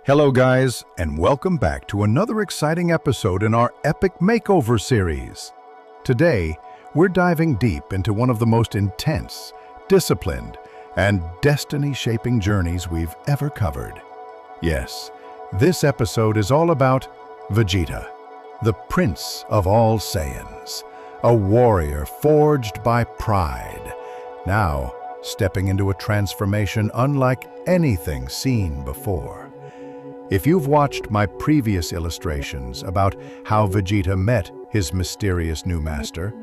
Hello guys, and welcome back to another exciting episode in our epic makeover series. Today, we're diving deep into one of the most intense, disciplined, and destiny-shaping journeys we've ever covered. Yes, this episode is all about Vegeta, the Prince of all Saiyans, a warrior forged by pride, now stepping into a transformation unlike anything seen before. If you've watched my previous illustrations about how Vegeta met his mysterious new master,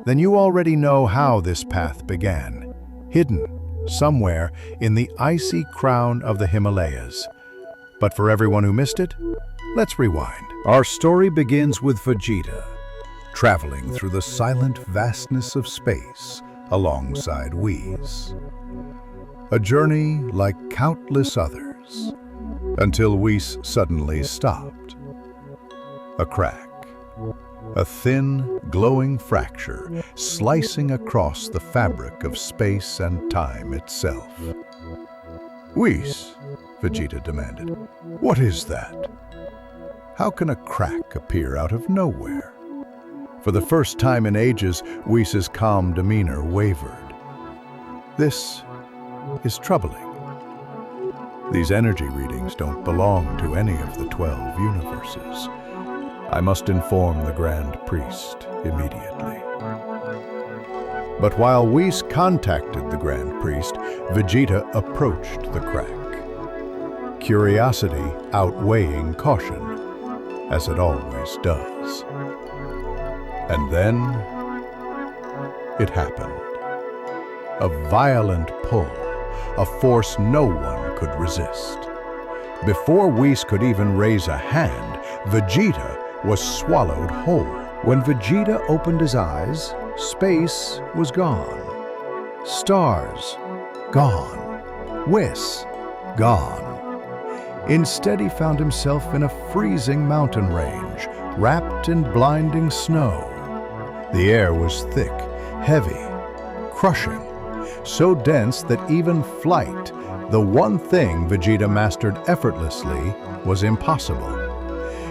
then you already know how this path began, hidden somewhere in the icy crown of the Himalayas. But for everyone who missed it, let's rewind. Our story begins with Vegeta, traveling through the silent vastness of space alongside Whis. A journey like countless others, until Whis suddenly stopped. A crack, a thin, glowing fracture slicing across the fabric of space and time itself. "Whis," Vegeta demanded, "what is that? How can a crack appear out of nowhere?" For the first time in ages, Whis' calm demeanor wavered. "This is troubling. These energy readings don't belong to any of the 12 universes. I must inform the Grand Priest immediately." But while Whis contacted the Grand Priest, Vegeta approached the crack, curiosity outweighing caution, as it always does. And then it happened. A violent pull, a force no one could resist. Before Whis could even raise a hand, Vegeta was swallowed whole. When Vegeta opened his eyes, space was gone. Stars, gone. Whis, gone. Instead, he found himself in a freezing mountain range, wrapped in blinding snow. The air was thick, heavy, crushing, so dense that even flight, the one thing Vegeta mastered effortlessly, was impossible.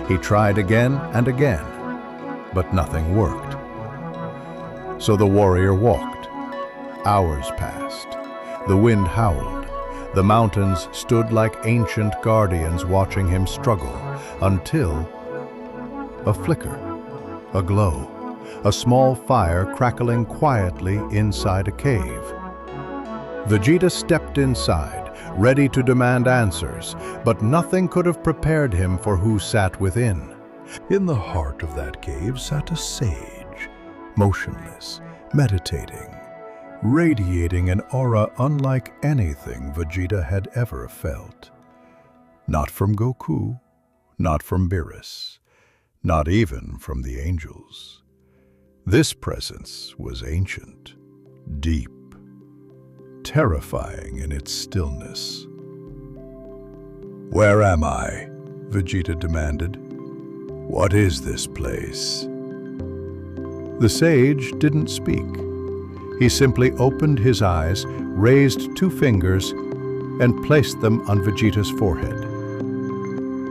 He tried again and again, but nothing worked. So the warrior walked. Hours passed. The wind howled. The mountains stood like ancient guardians watching him struggle, until a flicker, a glow, a small fire crackling quietly inside a cave. Vegeta stepped inside, ready to demand answers, but nothing could have prepared him for who sat within. In the heart of that cave sat a sage, motionless, meditating, radiating an aura unlike anything Vegeta had ever felt. Not from Goku, not from Beerus, not even from the angels. This presence was ancient, deep, terrifying in its stillness. "Where am I?" Vegeta demanded. "What is this place?" The sage didn't speak. He simply opened his eyes, raised two fingers, and placed them on Vegeta's forehead.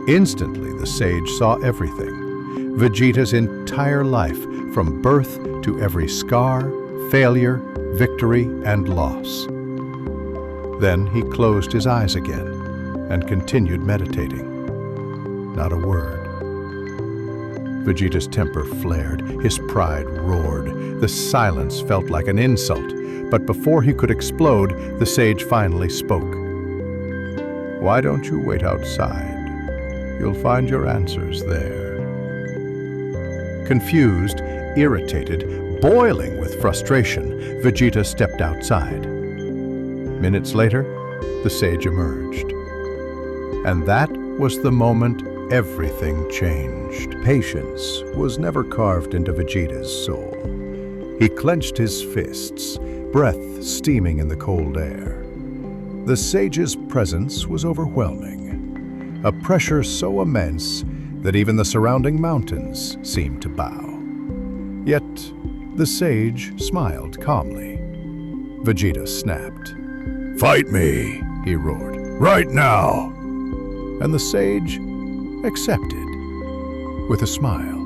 Instantly, the sage saw everything. Vegeta's entire life, from birth to every scar, failure, victory, and loss. Then he closed his eyes again and continued meditating. Not a word. Vegeta's temper flared, his pride roared. The silence felt like an insult, but before he could explode, the sage finally spoke. "Why don't you wait outside? You'll find your answers there." Confused, irritated, boiling with frustration, Vegeta stepped outside. Minutes later, the sage emerged. And that was the moment everything changed. Patience was never carved into Vegeta's soul. He clenched his fists, breath steaming in the cold air. The sage's presence was overwhelming, a pressure so immense that even the surrounding mountains seemed to bow. Yet, the sage smiled calmly. Vegeta snapped. "Fight me!" he roared. "Right now!" and the sage accepted with a smile.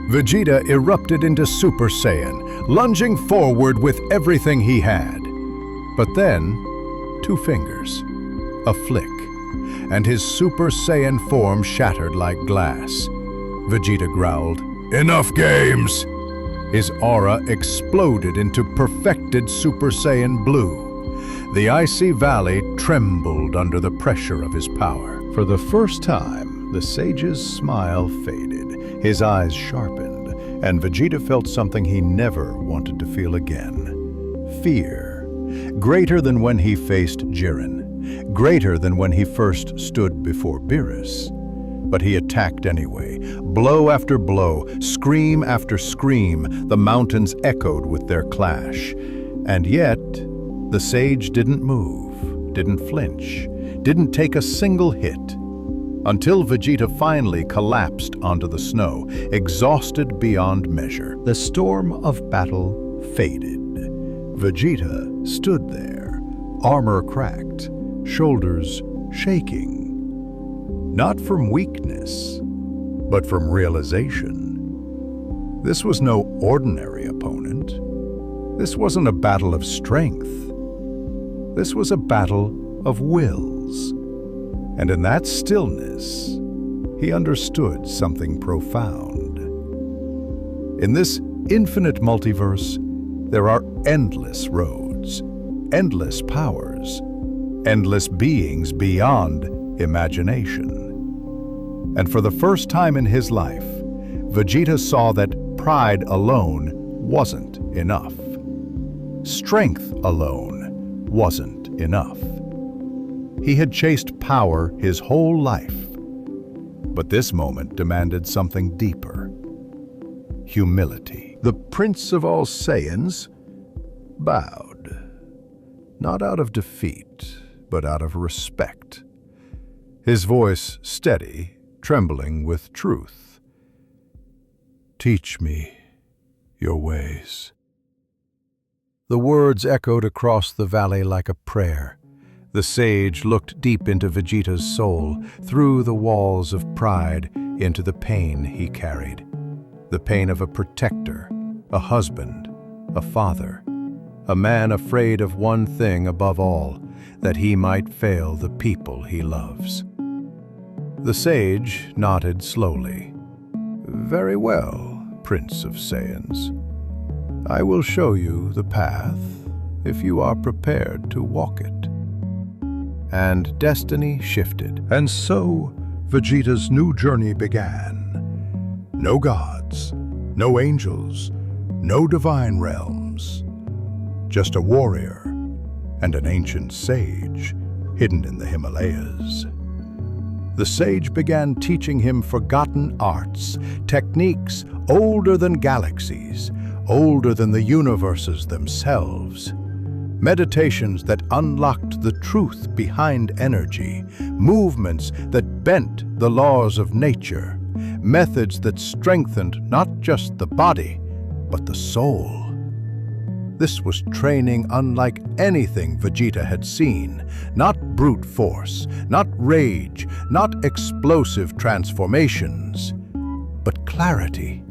Vegeta erupted into Super Saiyan, lunging forward with everything he had. But then, 2 fingers, a flick, and his Super Saiyan form shattered like glass. Vegeta growled, "Enough games!" His aura exploded into perfected Super Saiyan blue. The icy valley trembled under the pressure of his power. For the first time, the sage's smile faded, his eyes sharpened, and Vegeta felt something he never wanted to feel again. Fear, greater than when he faced Jiren, greater than when he first stood before Beerus. But he attacked anyway. Blow after blow, scream after scream, the mountains echoed with their clash. And yet, the sage didn't move, didn't flinch, didn't take a single hit, until Vegeta finally collapsed onto the snow, exhausted beyond measure. The storm of battle faded. Vegeta stood there, armor cracked, shoulders shaking. Not from weakness, but from realization. This was no ordinary opponent. This wasn't a battle of strength. This was a battle of wills. And in that stillness, he understood something profound. In this infinite multiverse, there are endless roads, endless powers, endless beings beyond imagination. And for the first time in his life, Vegeta saw that pride alone wasn't enough. Strength alone wasn't enough. He had chased power his whole life, but this moment demanded something deeper. Humility. The Prince of all Saiyans bowed, not out of defeat, but out of respect. His voice steady, trembling with truth. "Teach me your ways." The words echoed across the valley like a prayer. The sage looked deep into Vegeta's soul, through the walls of pride, into the pain he carried. The pain of a protector, a husband, a father, a man afraid of one thing above all, that he might fail the people he loves. The sage nodded slowly. "Very well, Prince of Saiyans. I will show you the path if you are prepared to walk it." And destiny shifted. And so Vegeta's new journey began. No gods, no angels, no divine realms. Just a warrior and an ancient sage hidden in the Himalayas. The sage began teaching him forgotten arts, techniques older than galaxies, older than the universes themselves. Meditations that unlocked the truth behind energy, movements that bent the laws of nature, methods that strengthened not just the body, but the soul. This was training unlike anything Vegeta had seen. Not brute force, not rage, not explosive transformations, but clarity,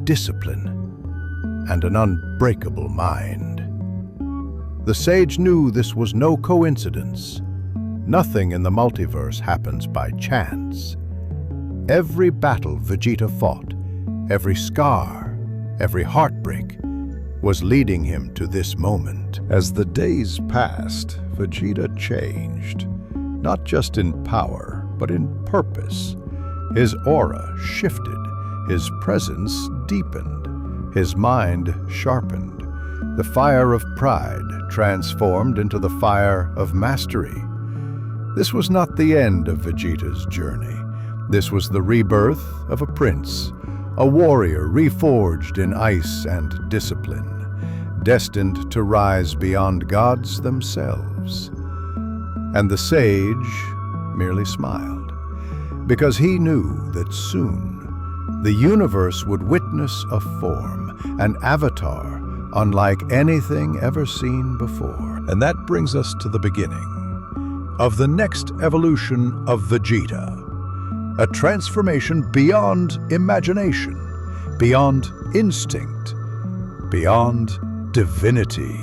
discipline, and an unbreakable mind. The sage knew this was no coincidence. Nothing in the multiverse happens by chance. Every battle Vegeta fought, every scar, every heartbreak, was leading him to this moment. As the days passed, Vegeta changed, not just in power, but in purpose. His aura shifted, his presence deepened, his mind sharpened. The fire of pride transformed into the fire of mastery. This was not the end of Vegeta's journey. This was the rebirth of a prince, a warrior reforged in ice and discipline, destined to rise beyond gods themselves. And the sage merely smiled, because he knew that soon the universe would witness a form, an avatar, unlike anything ever seen before. And that brings us to the beginning. of the next evolution of Vegeta. A transformation beyond imagination, beyond instinct, beyond divinity.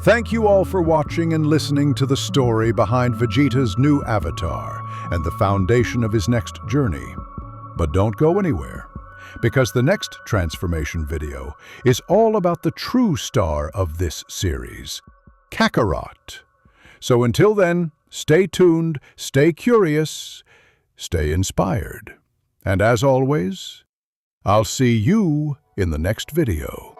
Thank you all for watching and listening to the story behind Vegeta's new avatar and the foundation of his next journey. But don't go anywhere, because the next transformation video is all about the true star of this series, Kakarot. So until then, stay tuned, stay curious, stay inspired. And as always, I'll see you in the next video.